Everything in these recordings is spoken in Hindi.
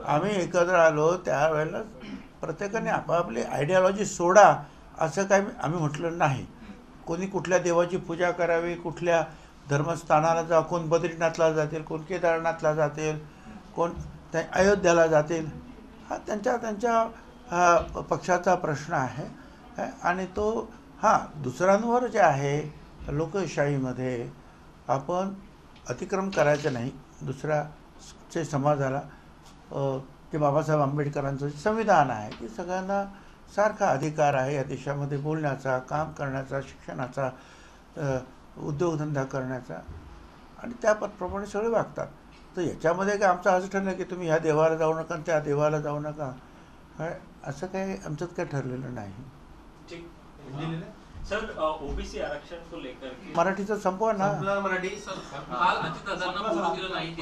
आम्ही एकत्र आलो त्यावेळेला प्रत्येकाने आपापली आयडियॉलॉजी सोडा असं काही आम्ही म्हटलं नाही. कोणी कुठल्या देवाची पूजा करावी, कुठल्या धर्मस्थानाला जा, कोण बद्रीनाथला जातील, कोण केदारनाथला जातील, कोण त्या अयोध्याला जातील. हा त्यांच्या त्यांच्या पक्षाचा प्रश्न आहे. आणि तो दुसऱ्यांवर जे आहे लोकशाहीमध्ये आपण अतिक्रम करायचं नाही. दुसऱ्याचे समाजाला ते बाबासाहेब आंबेडकरांचं संविधान आहे की सगळ्यांना सारखा अधिकार आहे या देशामध्ये बोलण्याचा, काम करण्याचा, शिक्षणाचा, उद्योगधंदा करण्याचा, आणि त्याप्रमाणे सगळे वागतात. तर याच्यामध्ये काय आमचं असं ठरलं की तुम्ही ह्या देवाला जाऊ नका आणि त्या देवाला जाऊ नका, असं काही आमच्यात काही ठरलेलं नाही. सर, ओबीसी आरक्षण को लेकर के मराठीचं संपवा ना. मराठी सर, काल अजितदादांना बोलू दिलं नाही.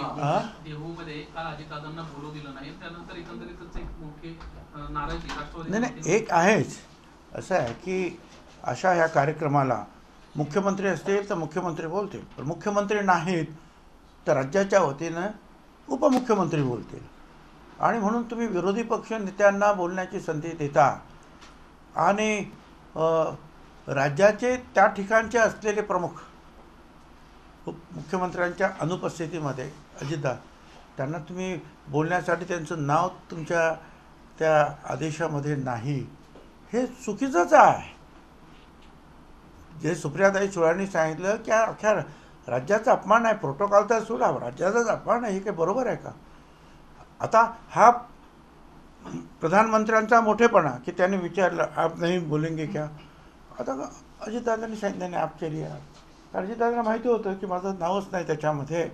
देहूमध्ये काल अजितदादांना बोलू दिलं नाही. त्यानंतर एकंदरीतच एक मोठी नाराजी राष्ट्रवादी. नाही, एक आहेच असं आहे की अशा ह्या कार्यक्रमाला मुख्यमंत्री असतील तर मुख्यमंत्री बोलतील, पण मुख्यमंत्री नाहीत तर राज्याच्या वतीनं उपमुख्यमंत्री बोलतील. आणि म्हणून तुम्ही विरोधी पक्ष नेत्यांना बोलण्याची संधी देता आणि राज्याचे त्या ठिकाणचे असलेले प्रमुख मुख्यमंत्र्यांच्या अनुपस्थितीमध्ये अजितदादा त्यांना तुम्ही बोलण्यासाठी त्यांचं नाव तुमच्या त्या आदेशामध्ये नाही, हे चुकीचंच आहे. जे सुप्रियाताई सुळेंनी सांगितलं की अख्ख्या राज्याचा अपमान आहे, प्रोटोकॉल तर सोडा, राज्याचाच अपमान आहे, हे काही बरोबर आहे का? आता हा प्रधानमंत्र्यांचा मोठेपणा की त्यांनी विचारलं आप नाही बोलेंगे क्या. आता अजितदादांनी सांगितलं नाही आप चलिए आप. अजितदादांना माहिती होतं की माझं नावच नाही त्याच्यामध्ये,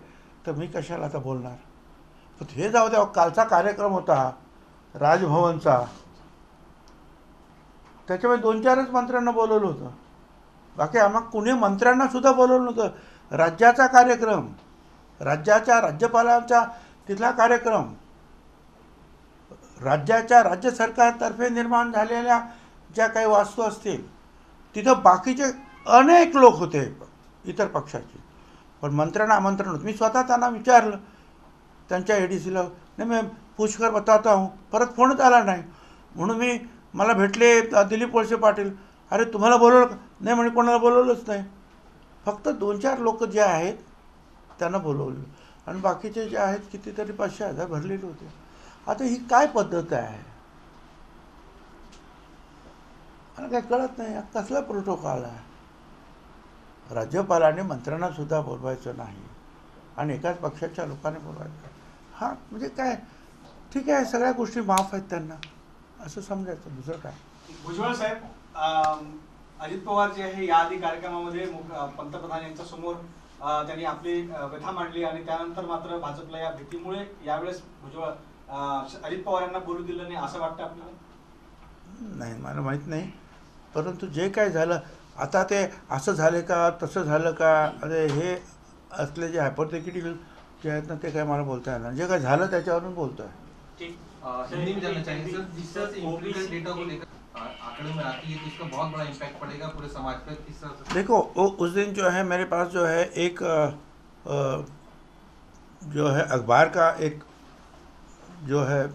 तर मी कशाला आता बोलणार. पण हे जाऊ द्या, कालचा कार्यक्रम होता राजभवनचा, त्याच्यामध्ये 2-4च मंत्र्यांना बोलवलं होतं, बाकी आम्हाला कुणी मंत्र्यांनासुद्धा बोलवलं नव्हतं. राज्याचा कार्यक्रम, राज्याच्या राज्यपालांचा तिथला कार्यक्रम, राज्याच्या राज्य सरकारतर्फे निर्माण झालेल्या ज्या काही वास्तू असतील तिथं बाकीचे अनेक लोक होते इतर पक्षाचे, पण मंत्र्यांना आमंत्रण होतं. मी स्वतः त्यांना विचारलं त्यांच्या ADCला, नाही मी पूछकर बताता हूँ, परत फोनच आला नाही. म्हणून मला भेटले दिलीप वळसे पाटील, अरे तुम्हाला बोलवलं नाही म्हणे, कोणाला बोलवलंच नाही, फक्त 2-4 लोक जे आहेत त्यांना बोलवलं आणि बाकीचे जे आहेत कितीतरी 500-1000 भरलेले होते. आता ही काय पद्धत आहे मला काही कळत नाही. कसला प्रोटोकॉल आहे? राज्यपालाने मंत्र्यांना सुद्धा बोलवायचं नाही आणि एकाच पक्षाच्या लोकांनी बोलवायचं. म्हणजे काय, ठीक आहे, सगळ्या गोष्टी माफ आहेत त्यांना, असं समजायचं, दुसरं काय. भुजबळ साहेब, अजित पवार जे आहे याआधी कार्यक्रमामध्ये पंतप्रधान यांच्या समोर त्यांनी आपली व्यथा मांडली आणि त्यानंतर मात्र भाजपला या भीतीमुळे यावेळेस भुजबळ अजित पवार यांना बोलू दिलं नाही, असं वाटतं आपल्याला? नाही, मला माहीत नाही, परंतु जे काय झालं आता ते असं झाले का तसं झालं का, अरे हे असले जे हायपोथेटिकल जे आहेत ना ते काय मला बोलता येणार. जे काय झालं त्याच्यावरून बोलतो आहे. हिंदी में जानना चाहिए सर, जिस तरह से इंपीरियल डेटा को लेकर आंकड़े में आती है तो इसका बहुत बड़ा इम्पैक्ट पड़ेगा पूरे समाज पर, किस तरह से? देखो उस दिन जो है मेरे पास जो है एक जो है अखबार का एक जो है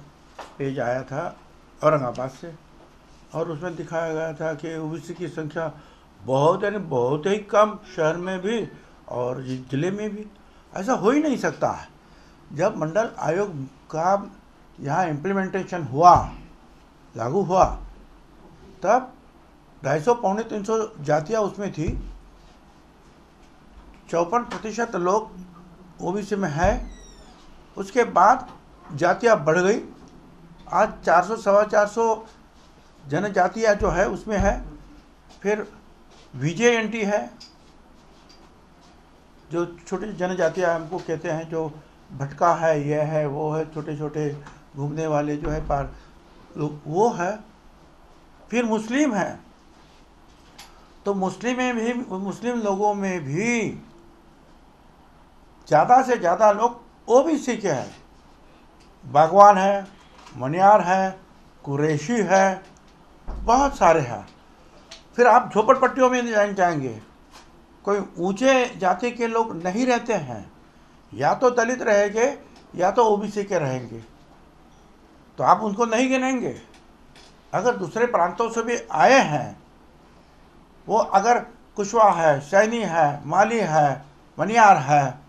पेज आया था औरंगाबाद से, और उसमें दिखाया गया था कि ओबीसी की संख्या बहुत यानी बहुत ही कम, शहर में भी और ज़िले में भी. ऐसा हो ही नहीं सकता है. जब मंडल आयोग का यहाँ इम्प्लीमेंटेशन हुआ, लागू हुआ, तब 250-300 जातियाँ उसमें थी, 54% लोग ओबीसी में है. उसके बाद जातियाँ बढ़ गई, आज 400-450 जनजातियाँ जो है उसमें है. फिर VJNT है, जो छोटी जनजातियाँ हमको कहते हैं, जो भटका है, ये है, वो है, छोटे छोटे घूमने वाले जो है पार लोग, वो है. फिर मुस्लिम है, तो मुस्लिम लोगों में भी ज़्यादा से ज़्यादा लोग ओबीसी के हैं. बागवान है, मनियार है, कुरैशी है, बहुत सारे हैं. फिर आप झोपड़पट्टियों में जाएंगे, कोई ऊंचे जाति के लोग नहीं रहते हैं, या तो दलित रहेंगे या तो ओबीसी के रहेंगे. तो आप उनको नहीं गिनेंगे। अगर दूसरे प्रांतों से भी आए हैं, वो अगर कुशवाहा है, सैनी है, माली है, मनियार है,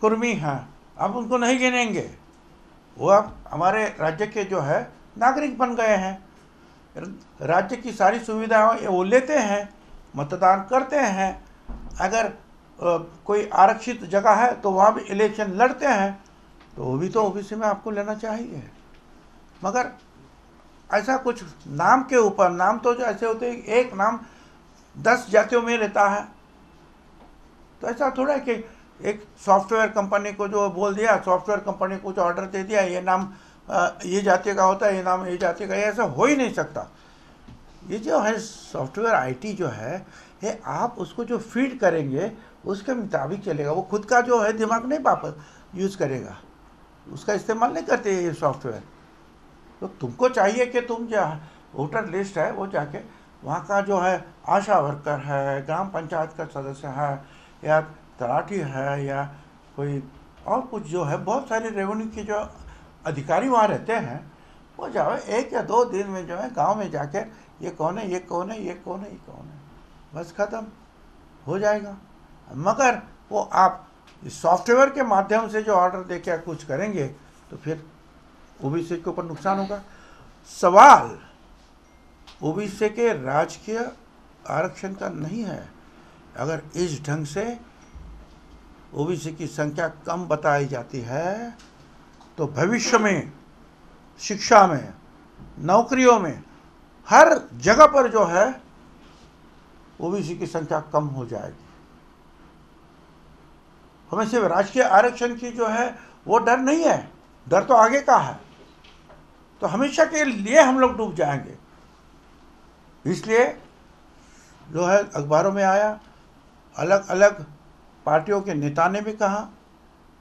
कुर्मी है, आप उनको नहीं गिनेंगे। वो अब हमारे राज्य के जो है नागरिक बन गए हैं, राज्य की सारी सुविधाएं वो लेते हैं, मतदान करते हैं। अगर कोई आरक्षित जगह है तो वहाँ भी इलेक्शन लड़ते हैं, तो वो भी तो ओबीसी में आपको लेना चाहिए। मगर ऐसा कुछ नाम के ऊपर, नाम तो जो ऐसे होते हैं एक नाम 10 जातियों में रहता है, तो ऐसा थोड़ा है कि एक सॉफ्टवेयर कंपनी को जो बोल दिया, सॉफ्टवेयर कंपनी को जो ऑर्डर दे दिया, ये नाम ये जाति का होता है, ये नाम ये जाति का, ये ऐसा हो ही नहीं सकता। ये जो है सॉफ्टवेयर आईटी जो है, ये आप उसको जो फीड करेंगे उसके मुताबिक चलेगा। वो खुद का जो है दिमाग नहीं वापस यूज़ करेगा, उसका इस्तेमाल नहीं करते ये सॉफ्टवेयर। तो तुमको चाहिए कि तुम जो वोटर लिस्ट है वो जाके वहाँ का जो है आशा वर्कर है, ग्राम पंचायत का सदस्य है, या तलाठी है, या कोई और कुछ जो है, बहुत सारे रेवेन्यू के जो अधिकारी वहाँ रहते हैं, वो जाओ 1 या 2 दिन में जो है गांव में जाके ये कौन है, ये कौन है, ये कौन है, ये कौन है, बस ख़त्म हो जाएगा। मगर वो आप सॉफ्टवेयर के माध्यम से जो ऑर्डर दे के कुछ करेंगे तो फिर ओबीसी के ऊपर नुकसान होगा। सवाल ओबीसी के राजकीय आरक्षण का नहीं है। अगर इस ढंग से ओबीसी की संख्या कम बताई जाती है तो भविष्य में शिक्षा में, नौकरियों में, हर जगह पर जो है ओबीसी की संख्या कम हो जाएगी। हमें सिर्फ राजकीय आरक्षण की जो है वो डर नहीं है, डर तो आगे का है। तो हमेशा के लिए हम लोग डूब जाएंगे। इसलिए जो है अखबारों में आया, अलग अलग पार्टियों के नेता ने भी कहा,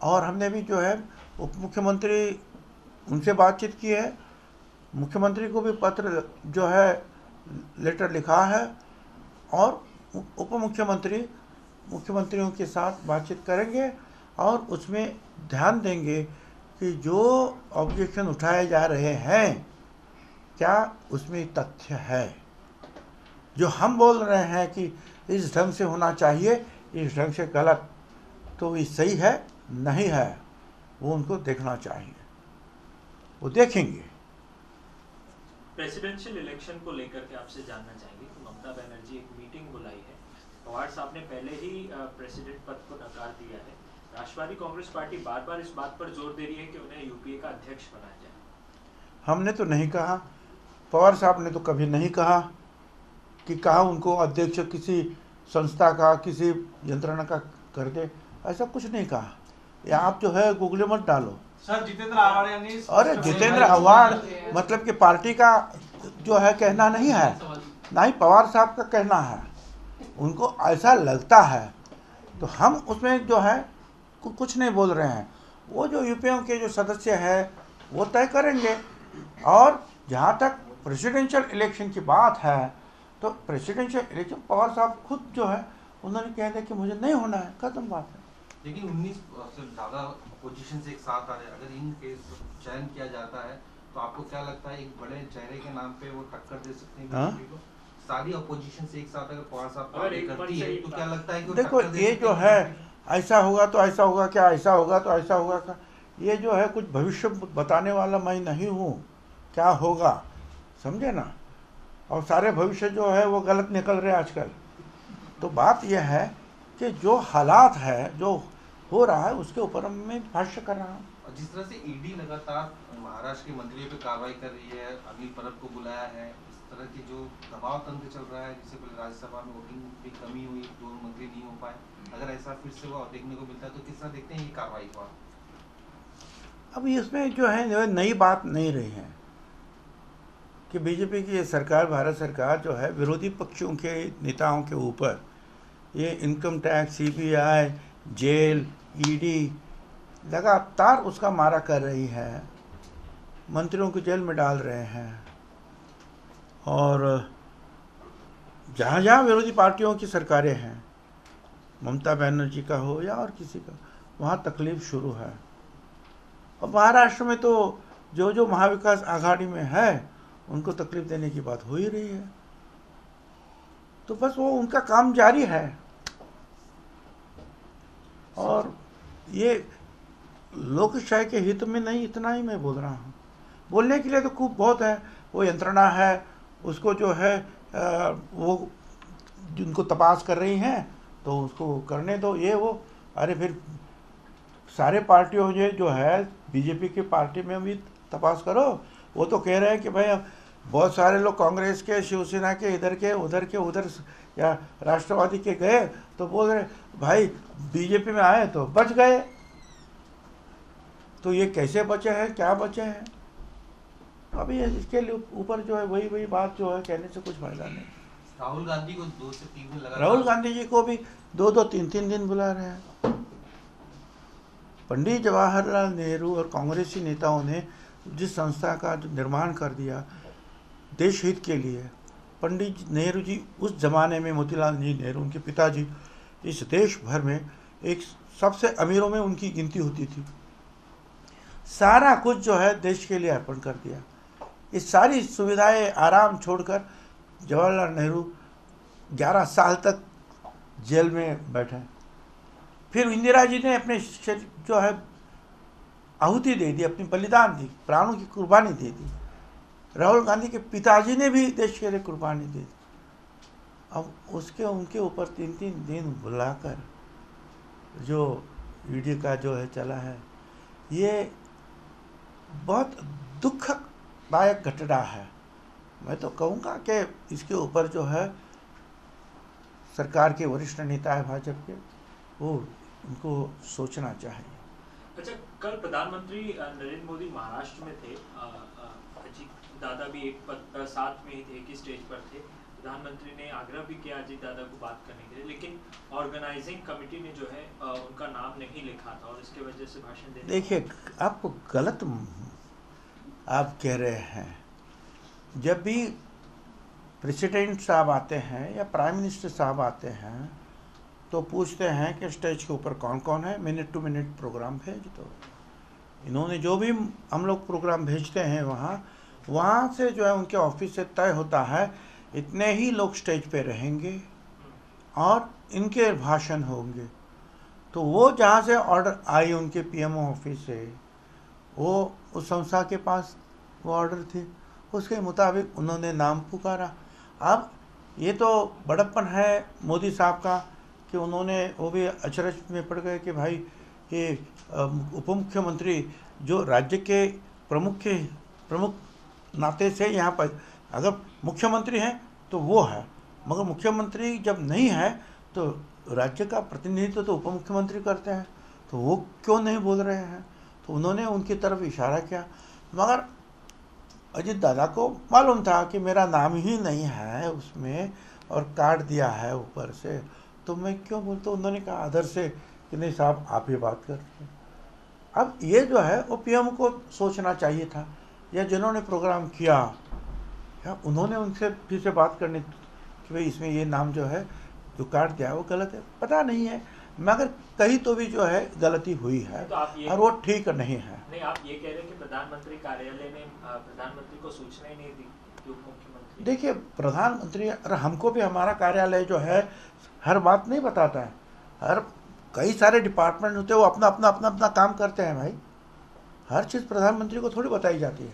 और हमने भी जो है उप मुख्यमंत्री उनसे बातचीत की है, मुख्यमंत्री को भी पत्र जो है लेटर लिखा है, और उप मुख्यमंत्री मुख्यमंत्रियों के साथ बातचीत करेंगे और उसमें ध्यान देंगे कि जो ऑब्जेक्शन उठाए जा रहे हैं क्या उसमें तथ्य है। जो हम बोल रहे हैं कि इस ढंग से होना चाहिए, इस ढंग से गलत, तो ये सही है नहीं है, वो उनको देखना चाहिए, वो देखेंगे। प्रेसिडेंशियल इलेक्शन को लेकर के आपसे जानना चाहेंगे कि ममता बनर्जी एक मीटिंग बुलाई है, पवार साहब ने पहले ही प्रेसिडेंट पद को नकार दिया है, राष्ट्रवादी कांग्रेस पार्टी बार बार इस बात पर जोर दे रही है कि उन्हें यूपीए का अध्यक्ष बनाया जाए। हमने तो नहीं कहा, पवार साहब ने तो कभी नहीं कहा कि कहा उनको अध्यक्ष किसी संस्था का, किसी यंत्रणा का कर दे, ऐसा कुछ नहीं कहा। या आप जो है गूगल मत डालो। सर जितेंद्र आव्हाड यांनी, अरे जितेंद्र आव्हाड मतलब कि पार्टी का जो है कहना नहीं है, ना ही पवार साहब का कहना है, उनको ऐसा लगता है, तो हम उसमें जो है कुछ नहीं बोल रहे हैं। वो जो यूपीओ के जो सदस्य हैं वो तय करेंगे। और जहाँ तक प्रेसिडेंशियल इलेक्शन की बात है, तो प्रेसिडेंशियल इलेक्शन पवार साहब खुद जो है उन्होंने कह दिया कि मुझे नहीं होना है, खत्म बात है। लेकिन 19 से ज़्यादा अपोजिशन से एक साथ आ रहे हैं, अगर इन केस चयन किया जाता है तो आपको क्या लगता है एक बड़े चेहरे के नाम पे वो टक्कर दे सकते हैं बीजेपी को? सारी अपोजिशन से एक साथ अगर पवार साहब पार्टी करती है तो क्या लगता है कि देखो ये जो है ऐसा होगा तो ऐसा होगा क्या, ऐसा होगा तो ऐसा होगा क्या, ये जो है कुछ भविष्य बताने वाला मैं नहीं हूँ, क्या होगा समझे ना। और सारे भविष्य जो है वो गलत निकल रहे हैं आजकल। तो बात यह है कि जो हालात है, जो हो रहा है, उसके ऊपर मैं भाष्य कर रहा हूँ। जिस तरह से ईडी लगातार महाराष्ट्र के मंत्रियों पे कार्रवाई कर रही है, अनिल परब को बुलाया है, इस तरह की जो दबाव तंत्र चल रहा है, जिससे पहले राज्यसभा में वोटिंग की कमी हुई, 2 मंत्री नहीं हो पाए, अगर ऐसा फिर से वो देखने को मिलता है तो किस तरह देखते हैं ये कार्रवाई को? अब इसमें जो है नई बात नहीं रही है कि बीजेपी की ये सरकार, भारत सरकार जो है विरोधी पक्षों के नेताओं के ऊपर ये income tax, CBI, jail, ED लगातार उसका मारा कर रही है, मंत्रियों को जेल में डाल रहे हैं। और जहाँ जहाँ विरोधी पार्टियों की सरकारें हैं, ममता बनर्जी का हो या और किसी का, वहाँ तकलीफ शुरू है। और महाराष्ट्र में तो जो जो महाविकास आघाड़ी में है उनको तकलीफ देने की बात हो ही रही है। तो बस वो उनका काम जारी है। और ये लोकशाही के हित में नहीं, इतना ही मैं बोल रहा हूँ। बोलने के लिए तो खूब बहुत है, वो यंत्रणा है, उसको जो है वो जिनको तपास कर रही हैं तो उसको करने दो, ये वो। अरे फिर सारे पार्टियों जो है बीजेपी की पार्टी में भी तपास करो। वो तो कह रहे हैं कि भाई अब बहुत सारे लोग कांग्रेस के, शिवसेना के, इधर के उधर या राष्ट्रवादी के गए तो बोल रहे भाई बीजेपी में आए तो बच गए। तो ये कैसे बचे हैं, क्या बचे हैं? अभी इसके लिए ऊपर जो है वही बात जो है कहने से कुछ फायदा नहीं। राहुल गांधी को 2 से 3 दिन लगा, राहुल गांधी जी को भी 2-2, 3-3 दिन बुला रहे हैं। पंडित जवाहरलाल नेहरू और कांग्रेसी नेताओं ने जिस संस्था का जो निर्माण कर दिया देश हित के लिए, पंडित नेहरू जी उस जमाने में, मोतीलाल जी नेहरू उनके पिताजी, इस देश भर में एक सबसे अमीरों में उनकी गिनती होती थी। सारा कुछ जो है देश के लिए अर्पण कर दिया। इस सारी सुविधाएं आराम छोड़कर जवाहरलाल नेहरू 11 साल तक जेल में बैठे। फिर इंदिरा जी ने अपने जो है आहुति दे दी, अपनी बलिदान दी, प्राणों की कुर्बानी दे दी। राहुल गांधी के पिताजी ने भी देश के लिए कुर्बानी दे दी। अब उसके उनके ऊपर 3-3 दिन बुलाकर जो वीडियो का जो है चला है, ये बहुत दुखदायक घटना है। मैं तो कहूँगा कि इसके ऊपर जो है सरकार के वरिष्ठ नेता है भाजपा के, वो उनको सोचना चाहिए। अच्छा, कल प्रधानमंत्री नरेंद्र मोदी महाराष्ट्र में थे। अजीत दादा भी एक पद साथ में ही थे, एक ही स्टेज पर थे। प्रधानमंत्री ने आग्रह भी किया अजीत दादा को बात करने के लिए, लेकिन ऑर्गेनाइजिंग कमेटी ने जो है उनका नाम नहीं लिखा था और इसके वजह से भाषण देने। देखिए, आपको गलत आप कह रहे हैं। जब भी प्रेसिडेंट साहब आते हैं या प्राइम मिनिस्टर साहब आते हैं तो पूछते हैं कि स्टेज के ऊपर कौन कौन है, मिनट टू मिनट प्रोग्राम भेज दो। इन्होंने जो भी हम लोग प्रोग्राम भेजते हैं वहाँ से जो है उनके ऑफिस से तय होता है इतने ही लोग स्टेज पे रहेंगे और इनके भाषण होंगे। तो वो जहाँ से ऑर्डर आई उनके पीएमओ ऑफिस से, वो उस संस्था के पास वो ऑर्डर थी, उसके मुताबिक उन्होंने नाम पुकारा। अब ये तो बड़प्पन है मोदी साहब का कि उन्होंने, वो भी अचरज में पड़ गए कि भाई ये उप मुख्यमंत्री जो राज्य के प्रमुख नाते से यहाँ पर, अगर मुख्यमंत्री हैं तो वो है, मगर मुख्यमंत्री जब नहीं है तो राज्य का प्रतिनिधित्व तो उप मुख्यमंत्री करते हैं, तो वो क्यों नहीं बोल रहे हैं? तो उन्होंने उनकी तरफ इशारा किया। मगर अजीत दादा को मालूम था कि मेरा नाम ही नहीं है उसमें और काट दिया है ऊपर से, तो मैं क्यों बोलता। उन्होंने कहा आदर से कि नहीं साहब आप ही बात कर रहे हैं। अब ये जो है वो पीएम को सोचना चाहिए था, या जिन्होंने प्रोग्राम किया या उन्होंने उनसे फिर से बात करनी कि भाई इसमें ये नाम जो है जो काट दिया है वो गलत है। पता नहीं है, मगर कहीं तो भी जो है गलती हुई है तो और वो ठीक नहीं है। नहीं, आप ये कह रहे हैं कि प्रधानमंत्री कार्यालय ने प्रधानमंत्री को सूचना ही नहीं दी कि मुख्यमंत्री। देखिए, प्रधानमंत्री और हमको भी हमारा कार्यालय जो है हर बात नहीं बताता है। हर कई सारे डिपार्टमेंट होते हैं, वो अपना काम करते हैं भाई। हर चीज़ प्रधानमंत्री को थोड़ी बताई जाती है,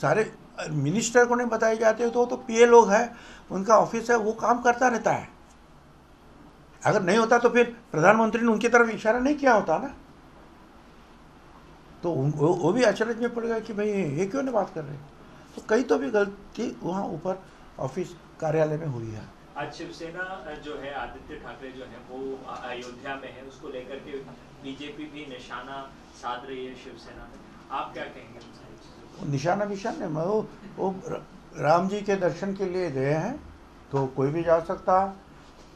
सारे मिनिस्टर को नहीं बताई जाती है। तो पीए लोग हैं, उनका ऑफिस है, वो काम करता रहता है। अगर नहीं होता तो फिर प्रधानमंत्री ने उनकी तरफ इशारा नहीं किया होता ना। तो वो भी अचरज में पड़ गया कि भाई ये क्यों नहीं बात कर रहे। तो कहीं तो भी गलती वहाँ ऊपर ऑफिस कार्यालय में हुई है। आज शिवसेना जो है, आदित्य ठाकरे जो है वो अयोध्या में है, उसको लेकर के बीजेपी भी निशाना साध रही है शिवसेना में। आप क्या कहेंगे? निशाना में वो राम जी के दर्शन के लिए गए हैं, तो कोई भी जा सकता है।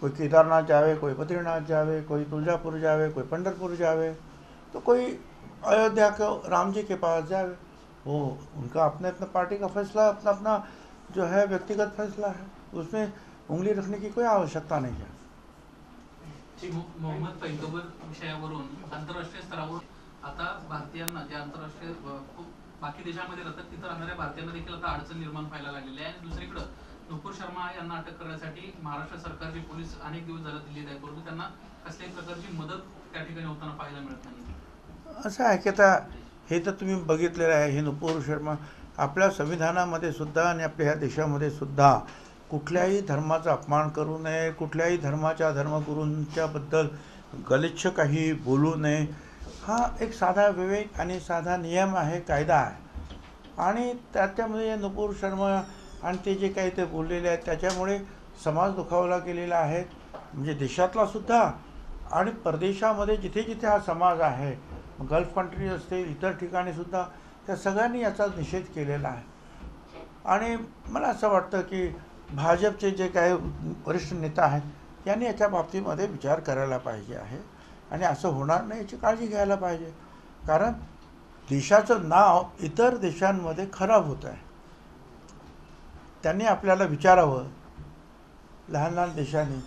कोई केदारनाथ जावे, कोई बद्रीनाथ जावे, कोई तुलजापुर जावे, कोई पंढरपुर जावे, तो कोई अयोध्या के राम जी के पास जावे। वो उनका अपना पार्टी का फैसला, अपना जो है व्यक्तिगत फैसला है, उसमें उंगली रखने की कोई आवश्यकता नहीं है। मोहम्मद पैगंबर विषयावरून आंतरराष्ट्रीय स्तरावर आता भारतीयांना जे आंतरराष्ट्रीय खूप बाकी देशामध्ये राहतात तिथं राहणाऱ्या भारतीयांना देखील आता अडचण निर्माण व्हायला लागलेली आहे. आणि दुसरीकडे नुपूर शर्मा यांना अटक करण्यासाठी महाराष्ट्र सरकारचे पोलीस अनेक दिवस झाले दिल्लीत आहे, परंतु त्यांना कसल्याही प्रकारची मदत त्या ठिकाणी होताना पाहायला मिळत नाही. असं आहे की आता हे तर तुम्ही बघितलेलं आहे, हे नुपूर शर्मा आपल्या संविधानामध्ये सुद्धा आणि आपल्या ह्या देशामध्ये सुद्धा कुठल्याही धर्माचा अपमान करू नये, कुठल्याही धर्माच्या धर्मगुरूंच्याबद्दल गलिच्छ काही बोलू नये, हा एक साधा विवेक आणि साधा नियम आहे, कायदा आहे. आणि त्याच्यामध्ये नुपूर शर्मा आणि ते जे काही ते बोललेले आहेत त्याच्यामुळे समाज दुखावला गेलेला आहे, म्हणजे देशातला सुद्धा आणि परदेशामध्ये जिथे जिथे हा समाज आहे, गल्फ कंट्री असतील इतर ठिकाणी सुद्धा, त्या सगळ्यांनी याचा निषेध केलेला आहे. आणि मला असं वाटतं की भाजपचे जे काही वरिष्ठ नेता आहेत यांनी याच्या बाबतीमध्ये विचार करायला पाहिजे आहे आणि असं होणार नाही याची काळजी घ्यायला पाहिजे. कारण देशाचं नाव इतर देशांमध्ये खराब होत आहे. त्यांनी आपल्याला विचारावं, लहान लहान देशांनी,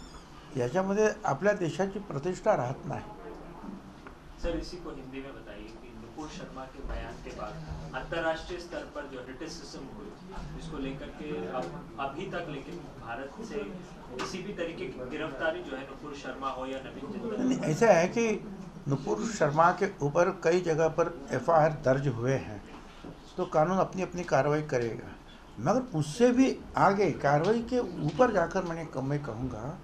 याच्यामध्ये आपल्या देशाची प्रतिष्ठा राहत नाही. सर इसी को हिंदी में बताइए कि नुपूर शर्मा के बयान के बाद अंतर्राष्ट्रीय स्तर पर जो क्रिटिसिज्म हुई, जिसको लेकर के अभी तक लेकिन भारत से किसी भी तरीके की गिरफ्तारी जो है नुपूर शर्मा हो या नवीन जिंदल, ऐसा है कि नुपूर शर्मा के ऊपर कई जगह पर FIR दर्ज हुए हैं, तो कानून अपनी अपनी कार्रवाई करेगा, मगर उससे भी आगे कार्रवाई के ऊपर जाकर मैं कहूँगा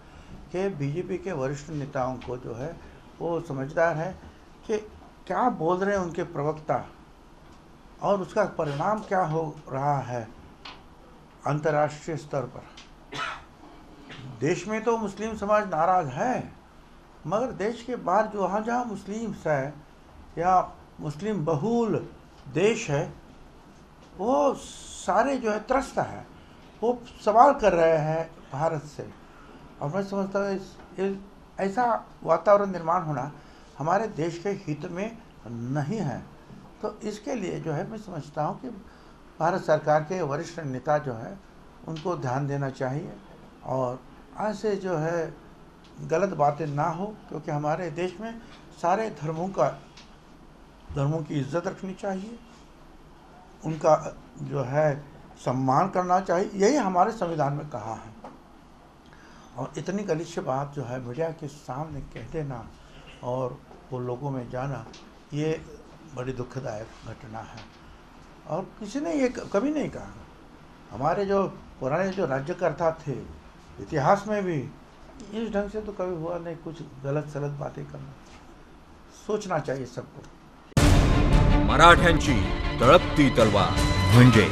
कि BJP के वरिष्ठ नेताओं को जो है वो समझदार है कि क्या बोल रहे हैं उनके प्रवक्ता और उसका परिणाम क्या हो रहा है अंतर्राष्ट्रीय स्तर पर. देश में तो मुस्लिम समाज नाराज़ है, मगर देश के बाहर जहाँ जहाँ मुस्लिम्स है या मुस्लिम बहुल देश है, वो सारे जो है त्रस्त है, वो सवाल कर रहे हैं भारत से. और मैं समझता हूँ ऐसा वातावरण निर्माण होना हमारे देश के हित में नहीं है. तो इसके लिए जो है मैं समझता हूँ कि भारत सरकार के वरिष्ठ नेता जो है उनको ध्यान देना चाहिए और ऐसे जो है गलत बातें ना हो, क्योंकि हमारे देश में सारे धर्मों की इज्जत रखनी चाहिए, उनका जो है सम्मान करना चाहिए, यही हमारे संविधान में कहा है. और इतनी गलिच्छ बात जो है मीडिया के सामने कह देना और वो लोगों में जाना, ये बड़ी दुखदायक घटना है. और किसी ने ये कभी नहीं कहा. हमारे जो पुराने जो राज्यकर्ता थे इतिहास में भी इस ढंग से तो कभी हुआ नहीं, कुछ गलत सलत बातें करना. सोचना चाहिए सबको. मराठ्यांची तळपती तलवार म्हणजे